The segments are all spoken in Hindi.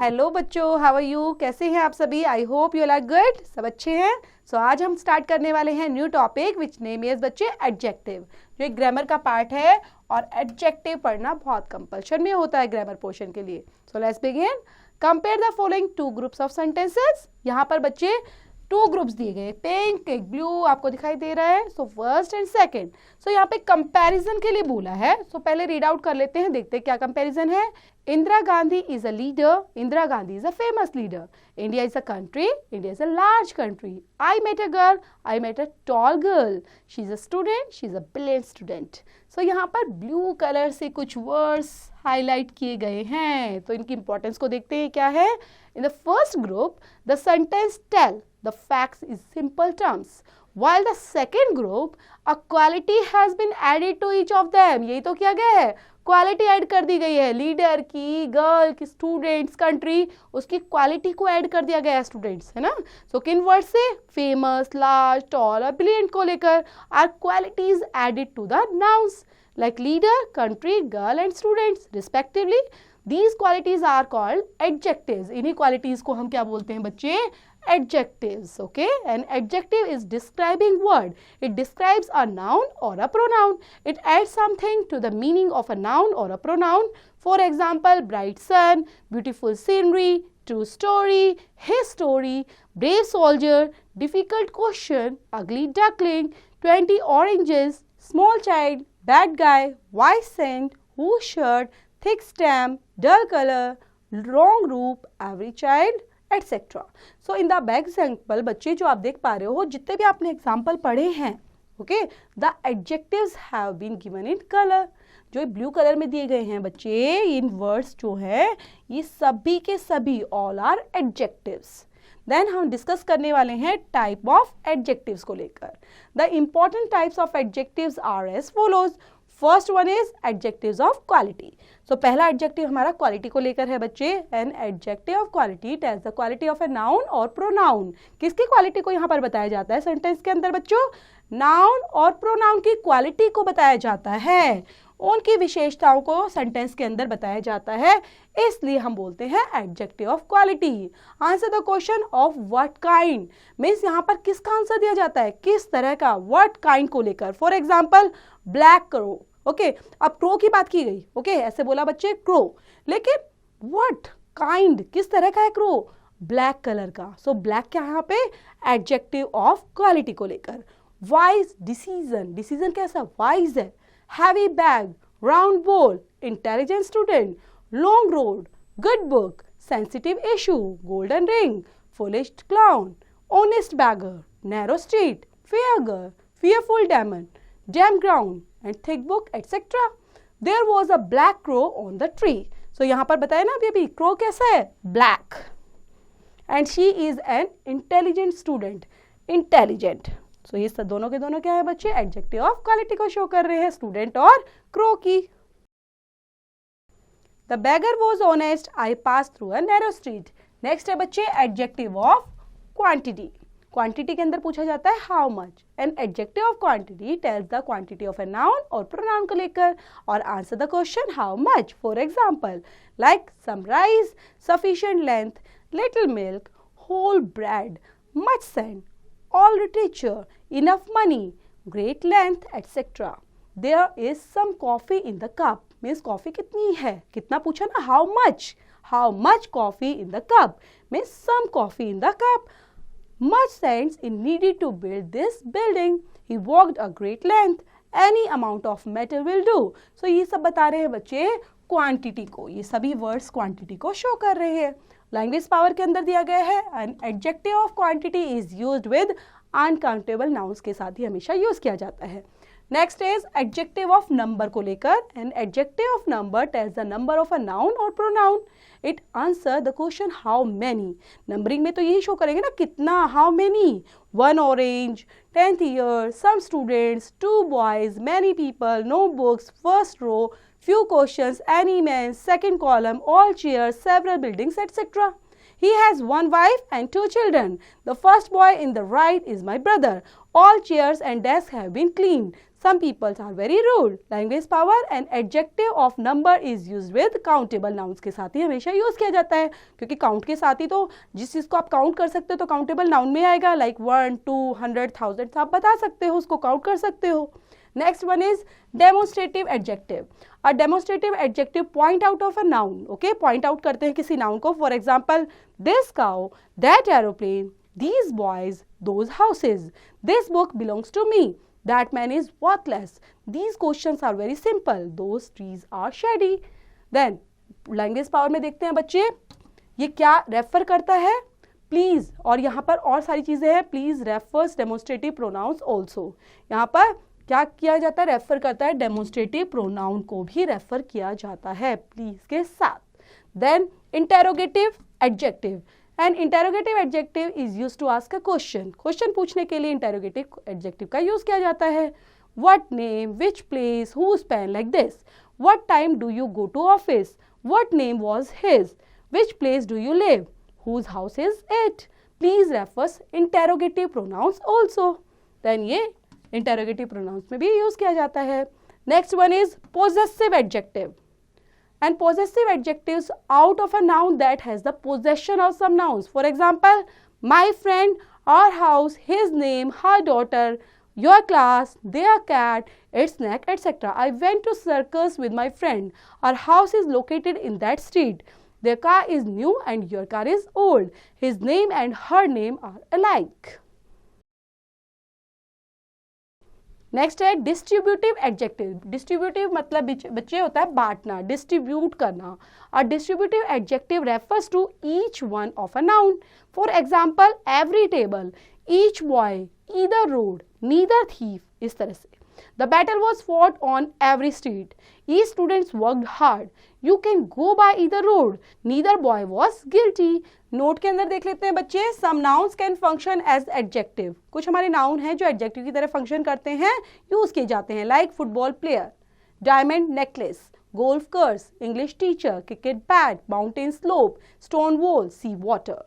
हेलो बच्चों, हाउ आर यू? कैसे हैं आप सभी? I hope you are good, सब अच्छे हैं। सो आज हम स्टार्ट करने वाले हैं new topic which name is बच्चे एडजेक्टिव, जो एक ग्रामर का पार्ट है और एडजेक्टिव पढ़ना बहुत कंपल्शन में होता है ग्रामर पोर्शन के लिए। So let's begin. Compare the following two groups of sentences. यहाँ पर बच्चे टू ग्रुप्स दिए गए, पिंक एक ब्लू आपको दिखाई दे रहा है। So first and second. So यहाँ पे कंपैरिजन के लिए बोला है। सो पहले रीड आउट कर लेते हैं, देखते हैं क्या कंपैरिजन है। Indira Gandhi is a leader, Indira Gandhi is a famous leader. India is a country, India is a large country. I met a girl, I met a tall girl. She is a student, she is a brilliant student. So यहाँ पर ब्लू कलर से कुछ वर्ड्स हाईलाइट किए गए हैं, तो इनकी इंपॉर्टेंस को देखते हैं क्या है। In the first group the sentence tell the facts in simple terms, while the second group a quality has been added to each of them। यही तो किया गया है, क्वालिटी ऐड कर दी गई है। लीडर की, गर्ल की, स्टूडेंट्स, कंट्री, उसकी क्वालिटी को ऐड कर दिया गया है स्टूडेंट्स, है ना। सो किन वर्ड से? फेमस, लार्ज, टॉल और ब्रिलियंट को लेकर are qualities added to the nouns like leader, country, girl and students respectively. These qualities are called adjectives. इन्हीं qualities को हम क्या बोलते हैं बच्चे? Adjectives. Okay, an adjective is describing word. It describes a noun or a pronoun. It adds something to the meaning of a noun or a pronoun. For example, bright sun, beautiful scenery, true story, his story, brave soldier, difficult question, ugly duckling, 20 oranges, small child, bad guy, white sand, whose shirt, thick stamp, dull color, wrong route, every child, etc. So in the back example बच्चे जो आप देख पा रहे हो, जितने भी आपने एग्जाम्पल पढ़े हैं, okay, the adjectives have been given in colour. जो ब्लू कलर में दिए गए हैं बच्चे, इन वर्ड्स जो है ये सभी के सभी ऑल आर एडजेक्टिव्स। देन हम डिस्कस करने वाले हैं टाइप ऑफ एडजेक्टिव्स को लेकर। The important types of adjectives are as follows. First one is adjectives of quality. So पहला एडजेक्टिव हमारा क्वालिटी को लेकर है बच्चे। An adjective of quality tells the quality of a noun और प्रोनाउन। किसकी क्वालिटी को यहाँ पर बताया जाता है सेंटेंस के अंदर बच्चों? नाउन और प्रोनाउन की क्वालिटी को बताया जाता है, उनकी विशेषताओं को सेंटेंस के अंदर बताया जाता है, इसलिए हम बोलते हैं adjective of quality. Answer the question of what kind means यहाँ पर किसका आंसर दिया जाता है, किस तरह का, व्हाट काइंड को लेकर। For example black crow, okay, अब क्रो की बात की गई, ओके, ऐसे बोला बच्चे क्रो, लेकिन व्हाट काइंड, किस तरह का है क्रो? ब्लैक कलर का। सो ब्लैक क्या है यहाँ पे? एडजेक्टिव ऑफ क्वालिटी को लेकर। वाइज, डिसीजन, डिसीजन कैसा? वाइज है। Heavy bag, round bowl, intelligent student, long road, good book, sensitive issue, golden ring, foolish clown, honest beggar, narrow street, fair girl, fearful demon, damp ground, and thick book, etc. There was a black crow on the tree. So यहाँ पर बताया ना अभी crow कैसा है? Black. And she is an intelligent student. Intelligent. सो ये दोनों के दोनों क्या है बच्चे? एडजेक्टिव ऑफ क्वालिटी को शो कर रहे हैं, स्टूडेंट और क्रो की। The beggar was honest, I pass through a narrow street. Next है बच्चे एडजेक्टिव ऑफ क्वांटिटी। क्वांटिटी के अंदर पूछा जाता है how much. An adjective of quantity tells the quantity of a noun और प्रोनाउन को लेकर और answer the question how much. For example like some rice, sufficient length, little milk, whole bread, much sand, all literature, enough money, great length, etc. There is some coffee in the cup. Means coffee कितनी है? कितना पूछा ना? How much? How much coffee in the cup? Means some coffee in the cup. Much sand is needed to build this building. He walked a great length. Any amount of metal will do. So ये सब बता रहे हैं बच्चे क्वांटिटी को। ये सभी वर्ड्स क्वांटिटी को शो कर रहे हैं। लैंग्वेज पावर के अंदर दिया गया है an adjective of quantity is used with uncountable nouns के साथ ही हमेशा यूज किया जाता है। Next is adjective of number को लेकर। An adjective of number tells the number of a noun और pronoun. It answer the question how many. Numbering में तो यही शो करेंगे ना, कितना, how many. 1 orange, 10th year, some students, 2 boys, many people, no books, first row, few questions, any man, second column, all chairs, several buildings, etc. He has 1 wife and 2 children. The first boy in the right is my brother. All chairs and desks have been cleaned. Some people are very rude. Language power and adjective of number is used with countable nouns के साथ ही हमेशा यूज किया जाता है, क्योंकि काउंट के साथ ही तो जिस चीज को आप काउंट कर सकते हो तो काउंटेबल नाउन में आएगा, लाइक 1, 2, 100, 1000 आप बता सकते हो, उसको काउंट कर सकते हो. Next one is demonstrative adjective. A demonstrative adjective point out of a noun. Okay, point out करते हैं किसी noun को. For example, this cow, that aeroplane, these boys, those houses. This book belongs to me. That man is worthless. These questions are very simple. Those trees are shady. Then language power में देखते हैं बच्चे, ये क्या रेफर करता है? प्लीज, और यहाँ पर और सारी चीजें हैं. Please refers demonstrative pronouns also. यहाँ पर क्या किया जाता है? रेफर करता है. डेमोन्स्ट्रेटिव प्रोनाउन को भी रेफर किया जाता है प्लीज के साथ. Then interrogative adjective. And interrogative adjective is use to ask a question. Question पूछने के लिए इंटेरोगेटिव एडजेक्टिव का यूज किया जाता है. What name, which place, whose pen, like this. What time do you go to office? What name was his? Which place do you live? Whose house is it? Please refers interrogative pronouns also. Then ये interrogative pronouns में भी use किया जाता है. Next one is possessive adjective. And possessive adjectives out of a noun that has the possession of some nouns. For example, my friend, our house, his name, her daughter, your class, their cat, its neck, etc. I went to circus with my friend. Our house is located in that street. Their car is new and your car is old. His name and her name are alike. Next है distributive adjective. Distributive मतलब बच्चे होता है बांटना, distribute करना. A distributive adjective refers to each one of a noun. For example, every table, each boy, either road, neither thief. इस तरह से. The battle was fought on every street. Each student worked hard. You can go by either road. Neither boy was guilty. Note के अंदर देख लेते हैं बच्चे. Some nouns can function as adjective. कुछ हमारे नाउन हैं जो एडजेक्टिव की तरह फंक्शन करते हैं, यूज किए जाते हैं, like football player, diamond necklace, golf course, English teacher, cricket bat, mountain slope, stone wall, sea water.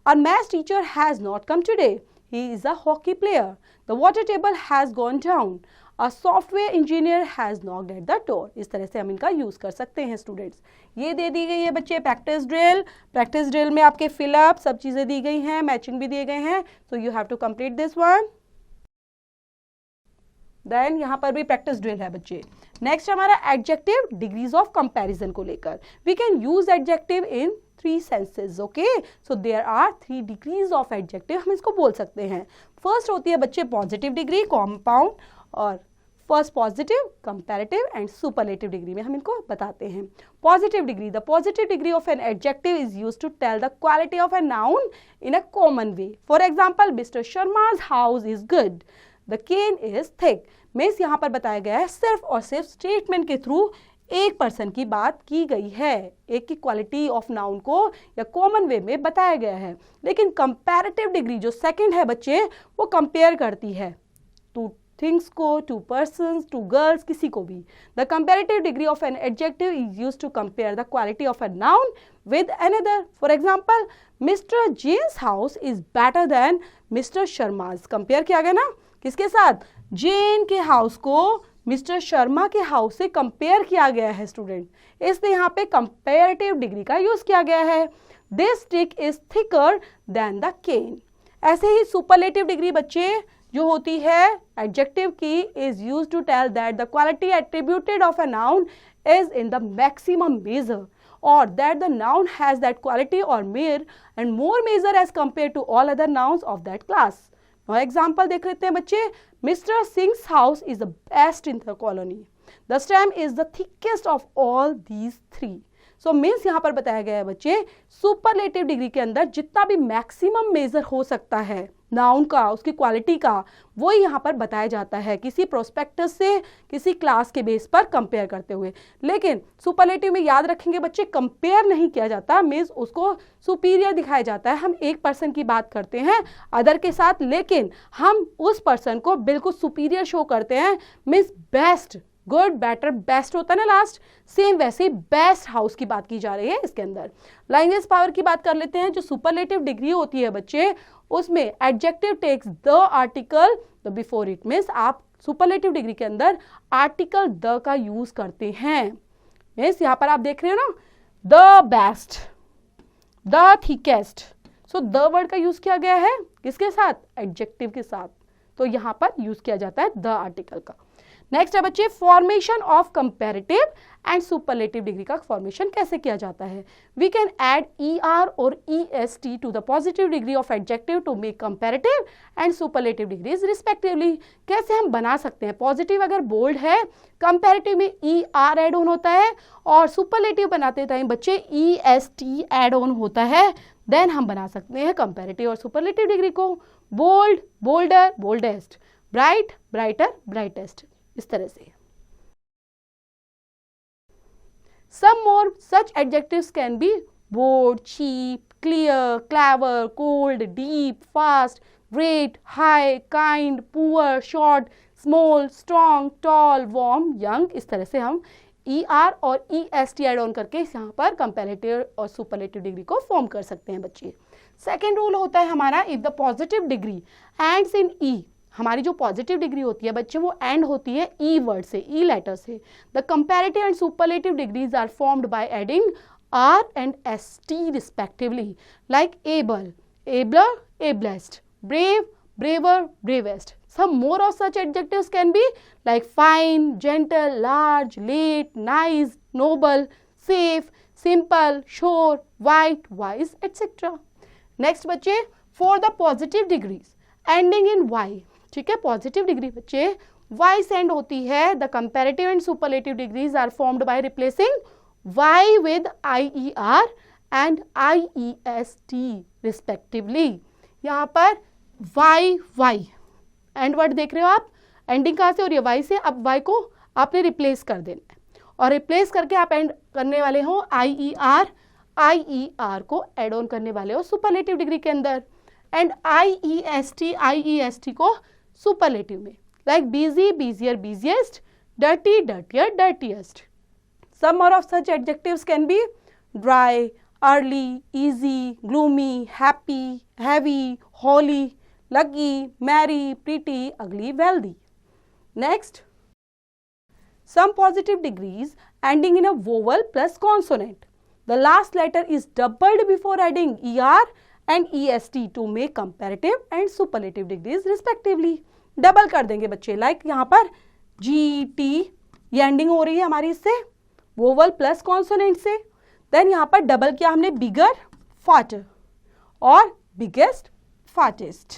Our math teacher has not come today. He is a hockey player. The water table has gone down. A software engineer has knocked at the door. इस तरह से हम इनका यूज कर सकते हैं स्टूडेंट्स. ये दे दी गई है बच्चे प्रैक्टिस ड्रिल. प्रैक्टिस ड्रिल में आपके फिलअप सब चीजें दी गई हैं, मैचिंग भी दिए गए हैं, so you have to complete this one. Then यहाँ पर भी प्रैक्टिस ड्रिल है बच्चे. नेक्स्ट हमारा एडजेक्टिव डिग्रीज ऑफ कंपैरिजन को लेकर. We can use adjective in 3 senses. Okay, so there are 3 degrees of adjective, हम इसको बोल सकते हैं. फर्स्ट होती है बच्चे पॉजिटिव डिग्री, कॉम्पाउंड, और first positive, comparative and superlative degree में हम इनको बताते हैं. Positive degree. The positive degree of an adjective is used to tell the quality of a noun in a common way. For example, mister Sharma's house is good, the cane is thick. Means यहाँ पर बताया गया है सिर्फ और सिर्फ स्टेटमेंट के थ्रू एक पर्सन की बात की गई है, एक की क्वालिटी ऑफ नाउन को या कॉमन वे में बताया गया है. लेकिन कंपैरेटिव डिग्री जो सेकंड है बच्चे, वो कंपेयर करती है टू थिंग्स को, टू पर्सन्स, टू गर्ल्स, किसी को भी. The comparative degree of an adjective is used to compare the quality of a noun with another. For example, Mister Jain's house is better than Mister Sharma's. Compare किया गया ना, किसके साथ? जेन के हाउस को मिस्टर शर्मा के हाउस से कंपेयर किया गया है स्टूडेंट, इसलिए यहाँ पे कंपेरेटिव डिग्री का यूज किया गया है. This stick is thicker than the cane. ऐसे ही सुपरलेटिव डिग्री बच्चे जो होती है एडजेक्टिव की, is used to tell that the quality attributed of a noun is in the maximum measure, or that the noun has that quality or more measure as compared to all other nouns of that class. Now example देख लेते हैं बच्चे. Mr. Singh's house is the best in the colony. The stem is the thickest of all these 3. So means यहाँ पर बताया गया है बच्चे, सुपरलेटिव डिग्री के अंदर जितना भी मैक्सिमम मेजर हो सकता है नाउन का, उसकी क्वालिटी का, वो यहाँ पर बताया जाता है किसी प्रोस्पेक्टस से, किसी क्लास के बेस पर कंपेयर करते हुए. लेकिन सुपरलेटिव में याद रखेंगे बच्चे, कंपेयर नहीं किया जाता, मीन्स उसको सुपीरियर दिखाया जाता है. हम एक पर्सन की बात करते हैं अदर के साथ, लेकिन हम उस पर्सन को बिल्कुल सुपीरियर शो करते हैं, means best, good, better, best होता है ना लास्ट, सेम वैसे बेस्ट हाउस की बात की जा रही है इसके अंदर. लैंग्वेज पावर की बात कर लेते हैं. जो सुपरलेटिव डिग्री होती है बच्चे, उसमें adjective takes the article the before it. Means आप सुपरलेटिव डिग्री के अंदर आर्टिकल द का यूज करते हैं। मीन्स यहाँ पर आप देख रहे हो ना, the best, the thickest, so the word का यूज किया गया है किसके साथ? एडजेक्टिव के साथ। तो यहाँ पर यूज किया जाता है द आर्टिकल का। नेक्स्ट है बच्चे formation of comparative and superlative degree का फॉर्मेशन कैसे किया जाता है। वी कैन ऐड ER और EST to the positive degree of adjective to make comparative and superlative degrees respectively. कैसे हम बना सकते हैं? पॉजिटिव अगर बोल्ड है, कंपैरेटिव में ER एड ऑन होता है, और सुपरलेटिव बनाते टाइम बच्चे EST एड ऑन होता है, देन हम बना सकते हैं कंपैरेटिव और सुपरलेटिव डिग्री को। Bold, bolder, boldest, bright, brighter, brightest, इस तरह से। Some more such adjectives can be bold, cheap, clear, clever, cold, deep, fast, great, high, kind, poor, short, small, strong, tall, warm, young। इस तरह से हम ER और EST एड ऑन करके यहाँ पर कंपैरेटिव और सुपरलेटिव डिग्री को फॉर्म कर सकते हैं बच्चे। सेकेंड रूल होता है हमारा, if the positive degree ends in E, हमारी जो पॉजिटिव डिग्री होती है बच्चे वो एंड होती है ई वर्ड से, ई लेटर से। The comparative and superlative degrees are formed by adding R and ST respectively, like able, abler, ablest, brave, braver, bravest. Some more of such adjectives can be like fine, gentle, large, late, nice, noble, safe, simple, sure, white, wise, etc. Next बच्चे for the positive degrees ending in Y, ठीक है, पॉजिटिव डिग्री बच्चे Y से एंड होती है। The comparative and superlative degrees are formed by replacing Y with IER and IEST रिस्पेक्टिवली। यहाँ पर Y एंड वर्ड देख रहे हो आप, एंडिंग कहाँ से हो रही है? Y से। अब Y को आपने रिप्लेस कर देना है, और रिप्लेस करके आप एंड करने वाले हो IER को एड ऑन करने वाले हो सुपरलेटिव डिग्री के अंदर, एंड IEST को सुपरलेटिव में, like busy, busier, busiest, dirty, dirtier, dirtiest. Some more of such adjectives can be dry, early, easy, gloomy, happy, heavy, holy, lucky, merry, pretty, ugly, wealthy. Next, some positive degrees ending in a vowel plus consonant, the last letter is doubled before adding ER and EST to make comparative and superlative degrees respectively। Double कर देंगे बच्चे, लाइक यहाँ पर GT ये एंडिंग हो रही है हमारी इससे, वोवल प्लस कॉन्सोनेंट से। देन यहाँ पर डबल किया हमने बिगर, फाटर, और बिगेस्ट, फाटेस्ट।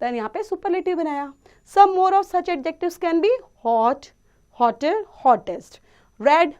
देन यहाँ पे सुपरलेटिव बनाया। Some more of such adjectives can be hot, hotter, hottest, red,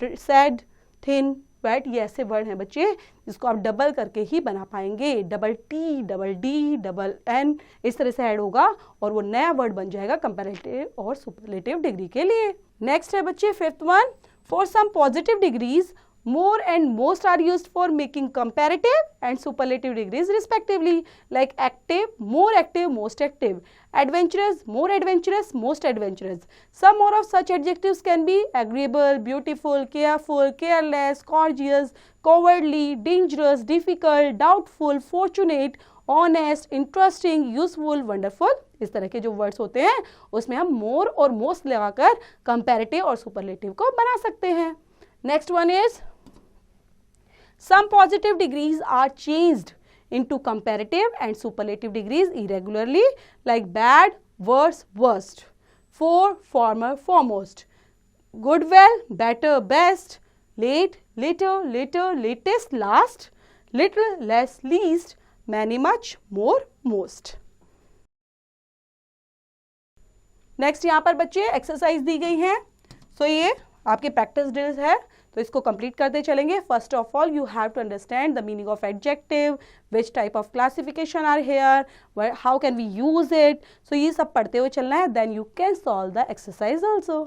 sad, thin, wet. ये ऐसे वर्ड हैं बच्चे जिसको आप डबल करके ही बना पाएंगे। Double T, double D, double N इस तरह से ऐड होगा और वो नया वर्ड बन जाएगा कंपैरेटिव और सुपरलेटिव डिग्री के लिए। नेक्स्ट है बच्चे fifth one, for some positive degrees more and most are used for making comparative and superlative degrees respectively, like active, more active, most active, adventurous, more adventurous, most adventurous. Some more of such adjectives can be agreeable, beautiful, careful, careless, gorgeous, cowardly, dangerous, difficult, doubtful, fortunate, honest, interesting, useful, wonderful। इस तरह के जो वर्ड्स होते हैं उसमें हम more और most लगाकर comparative और superlative को बना सकते हैं। Next one is some positive degrees are changed into comparative and superlative degrees irregularly, like bad, worse, worst, for, former, foremost, good, well, better, best, late, later, later, latest, last, little, less, least, many, much, more, most। Next यहाँ पर बच्चे एक्सरसाइज दी गई हैं, सो ये आपके प्रैक्टिस ड्रिल्स है, तो इसको कंप्लीट करते चलेंगे। First of all you have to understand the meaning of adjective, which type of classification are here, how can we use it, so ये सब पढ़ते हुए चलना है, then you can solve the exercise also.